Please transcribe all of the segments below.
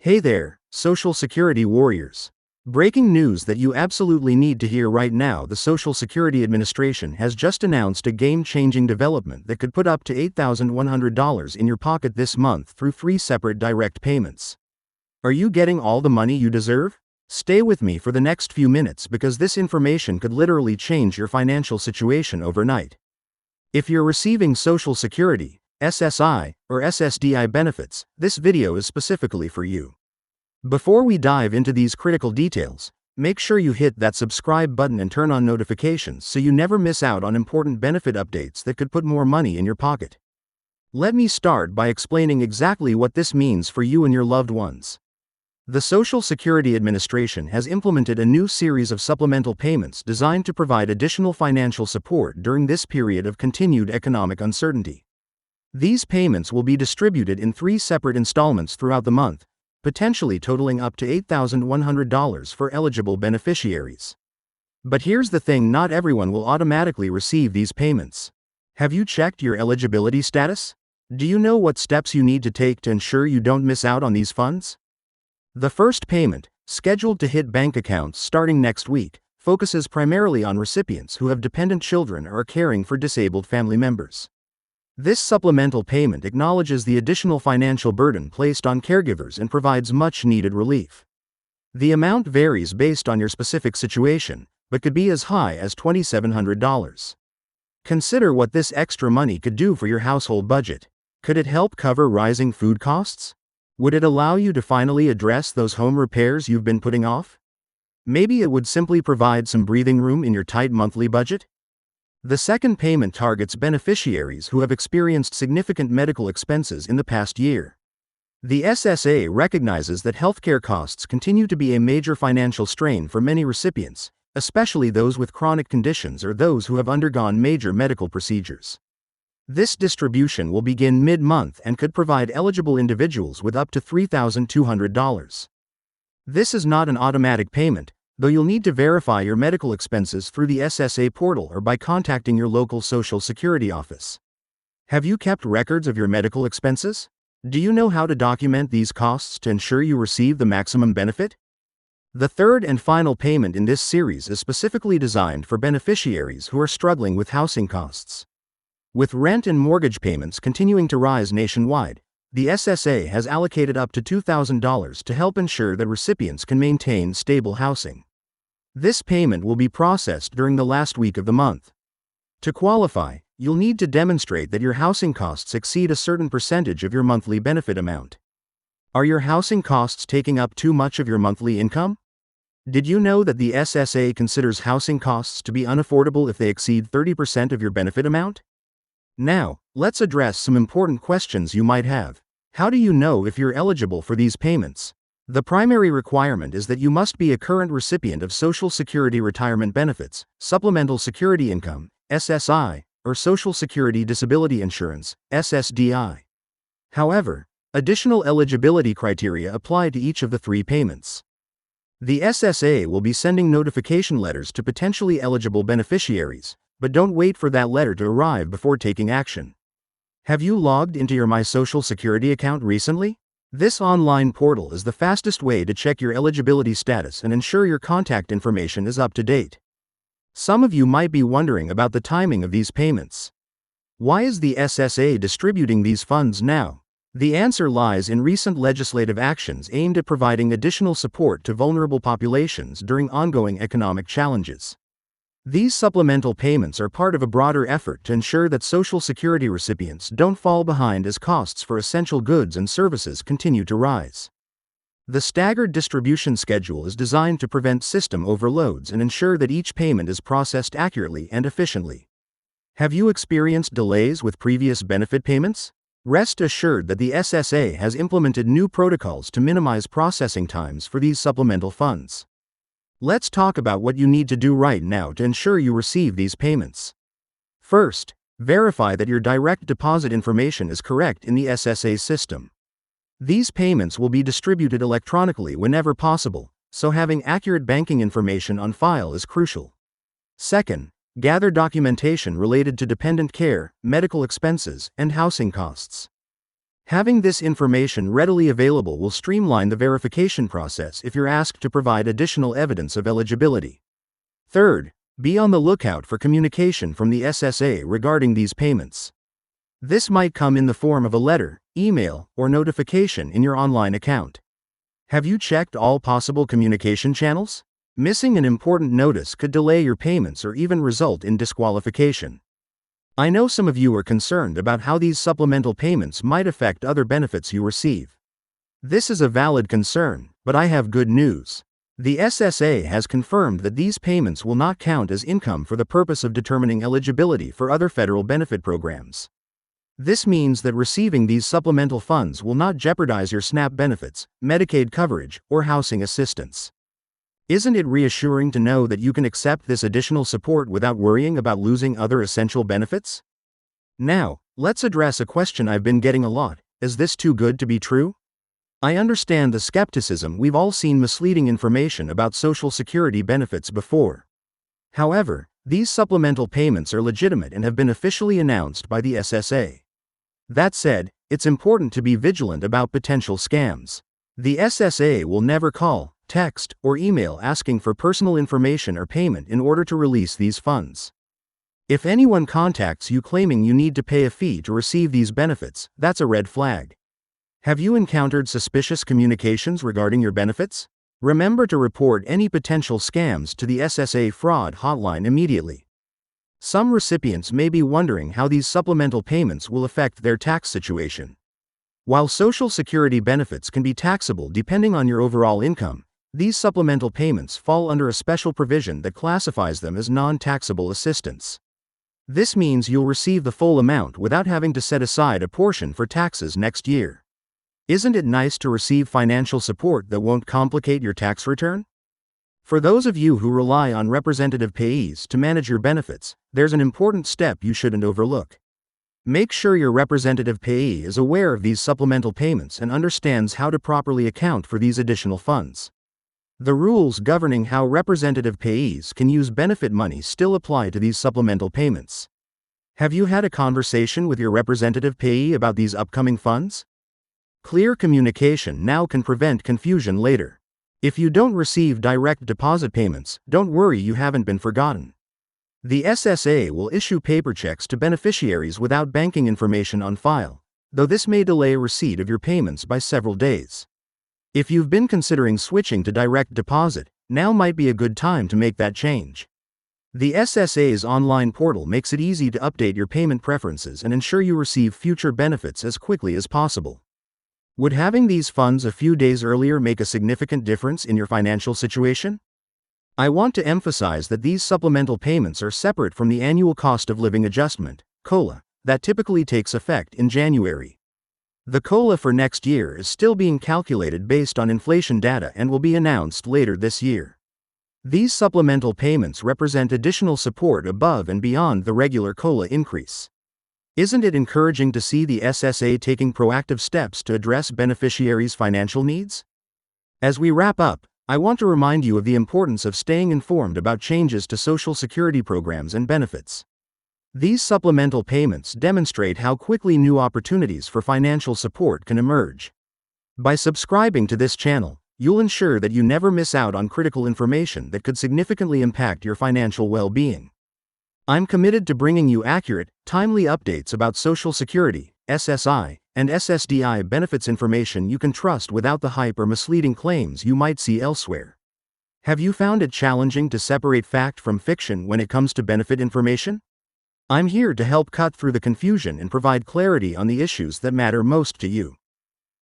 Hey there, Social Security warriors. Breaking news that you absolutely need to hear right now: the Social Security Administration has just announced a game-changing development that could put up to $8,100 in your pocket this month through 3 separate direct payments. Are you getting all the money you deserve? Stay with me for the next few minutes because this information could literally change your financial situation overnight. If you're receiving Social Security, SSI, or SSDI benefits, this video is specifically for you. Before we dive into these critical details, make sure you hit that subscribe button and turn on notifications so you never miss out on important benefit updates that could put more money in your pocket. Let me start by explaining exactly what this means for you and your loved ones. The Social Security Administration has implemented a new series of supplemental payments designed to provide additional financial support during this period of continued economic uncertainty. These payments will be distributed in 3 separate installments throughout the month, potentially totaling up to $8,100 for eligible beneficiaries. But here's the thing: not everyone will automatically receive these payments. Have you checked your eligibility status? Do you know what steps you need to take to ensure you don't miss out on these funds? The first payment, scheduled to hit bank accounts starting next week, focuses primarily on recipients who have dependent children or are caring for disabled family members. This supplemental payment acknowledges the additional financial burden placed on caregivers and provides much-needed relief. The amount varies based on your specific situation, but could be as high as $2,700. Consider what this extra money could do for your household budget. Could it help cover rising food costs? Would it allow you to finally address those home repairs you've been putting off? Maybe it would simply provide some breathing room in your tight monthly budget? The second payment targets beneficiaries who have experienced significant medical expenses in the past year. The SSA recognizes that healthcare costs continue to be a major financial strain for many recipients, especially those with chronic conditions or those who have undergone major medical procedures. This distribution will begin mid-month and could provide eligible individuals with up to $3,200. This is not an automatic payment, though you'll need to verify your medical expenses through the SSA portal or by contacting your local Social Security office. Have you kept records of your medical expenses? Do you know how to document these costs to ensure you receive the maximum benefit? The third and final payment in this series is specifically designed for beneficiaries who are struggling with housing costs. With rent and mortgage payments continuing to rise nationwide, the SSA has allocated up to $2,000 to help ensure that recipients can maintain stable housing. This payment will be processed during the last week of the month. To qualify, you'll need to demonstrate that your housing costs exceed a certain percentage of your monthly benefit amount. Are your housing costs taking up too much of your monthly income? Did you know that the SSA considers housing costs to be unaffordable if they exceed 30% of your benefit amount? Now, let's address some important questions you might have. How do you know if you're eligible for these payments? The primary requirement is that you must be a current recipient of Social Security retirement benefits, supplemental security income, SSI, or Social Security Disability Insurance, SSDI. However, additional eligibility criteria apply to each of the 3 payments. The SSA will be sending notification letters to potentially eligible beneficiaries, but don't wait for that letter to arrive before taking action. Have you logged into your My Social Security account recently? This online portal is the fastest way to check your eligibility status and ensure your contact information is up to date. Some of you might be wondering about the timing of these payments. Why is the SSA distributing these funds now? The answer lies in recent legislative actions aimed at providing additional support to vulnerable populations during ongoing economic challenges. These supplemental payments are part of a broader effort to ensure that Social Security recipients don't fall behind as costs for essential goods and services continue to rise. The staggered distribution schedule is designed to prevent system overloads and ensure that each payment is processed accurately and efficiently. Have you experienced delays with previous benefit payments? Rest assured that the SSA has implemented new protocols to minimize processing times for these supplemental funds. Let's talk about what you need to do right now to ensure you receive these payments. First, verify that your direct deposit information is correct in the SSA system. These payments will be distributed electronically whenever possible, so having accurate banking information on file is crucial. Second, gather documentation related to dependent care, medical expenses, and housing costs. Having this information readily available will streamline the verification process if you're asked to provide additional evidence of eligibility. Third, be on the lookout for communication from the SSA regarding these payments. This might come in the form of a letter, email, or notification in your online account. Have you checked all possible communication channels? Missing an important notice could delay your payments or even result in disqualification. I know some of you are concerned about how these supplemental payments might affect other benefits you receive. This is a valid concern, but I have good news. The SSA has confirmed that these payments will not count as income for the purpose of determining eligibility for other federal benefit programs. This means that receiving these supplemental funds will not jeopardize your SNAP benefits, Medicaid coverage, or housing assistance. Isn't it reassuring to know that you can accept this additional support without worrying about losing other essential benefits? Now, let's address a question I've been getting a lot: is this too good to be true? I understand the skepticism. We've all seen misleading information about Social Security benefits before. However, these supplemental payments are legitimate and have been officially announced by the SSA. That said, it's important to be vigilant about potential scams. The SSA will never call, text, or email asking for personal information or payment in order to release these funds. If anyone contacts you claiming you need to pay a fee to receive these benefits, that's a red flag. Have you encountered suspicious communications regarding your benefits? Remember to report any potential scams to the SSA fraud hotline immediately. Some recipients may be wondering how these supplemental payments will affect their tax situation. While Social Security benefits can be taxable depending on your overall income, these supplemental payments fall under a special provision that classifies them as non-taxable assistance. This means you'll receive the full amount without having to set aside a portion for taxes next year. Isn't it nice to receive financial support that won't complicate your tax return? For those of you who rely on representative payees to manage your benefits, there's an important step you shouldn't overlook. Make sure your representative payee is aware of these supplemental payments and understands how to properly account for these additional funds. The rules governing how representative payees can use benefit money still apply to these supplemental payments. Have you had a conversation with your representative payee about these upcoming funds? Clear communication now can prevent confusion later. If you don't receive direct deposit payments, don't worry, you haven't been forgotten. The SSA will issue paper checks to beneficiaries without banking information on file, though this may delay receipt of your payments by several days. If you've been considering switching to direct deposit, now might be a good time to make that change. The SSA's online portal makes it easy to update your payment preferences and ensure you receive future benefits as quickly as possible. Would having these funds a few days earlier make a significant difference in your financial situation? I want to emphasize that these supplemental payments are separate from the annual cost of living adjustment, COLA, that typically takes effect in January. The COLA for next year is still being calculated based on inflation data and will be announced later this year. These supplemental payments represent additional support above and beyond the regular COLA increase. Isn't it encouraging to see the SSA taking proactive steps to address beneficiaries' financial needs? As we wrap up, I want to remind you of the importance of staying informed about changes to Social Security programs and benefits. These supplemental payments demonstrate how quickly new opportunities for financial support can emerge. By subscribing to this channel, you'll ensure that you never miss out on critical information that could significantly impact your financial well-being. I'm committed to bringing you accurate, timely updates about Social Security, SSI, and SSDI benefits information you can trust without the hype or misleading claims you might see elsewhere. Have you found it challenging to separate fact from fiction when it comes to benefit information? I'm here to help cut through the confusion and provide clarity on the issues that matter most to you.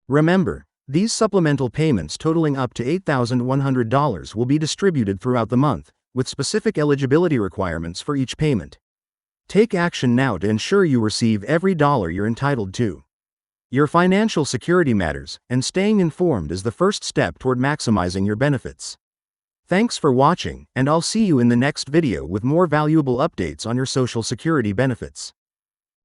Remember, these supplemental payments totaling up to $8,100 will be distributed throughout the month, with specific eligibility requirements for each payment. Take action now to ensure you receive every dollar you're entitled to. Your financial security matters, and staying informed is the first step toward maximizing your benefits. Thanks for watching, and I'll see you in the next video with more valuable updates on your Social Security benefits.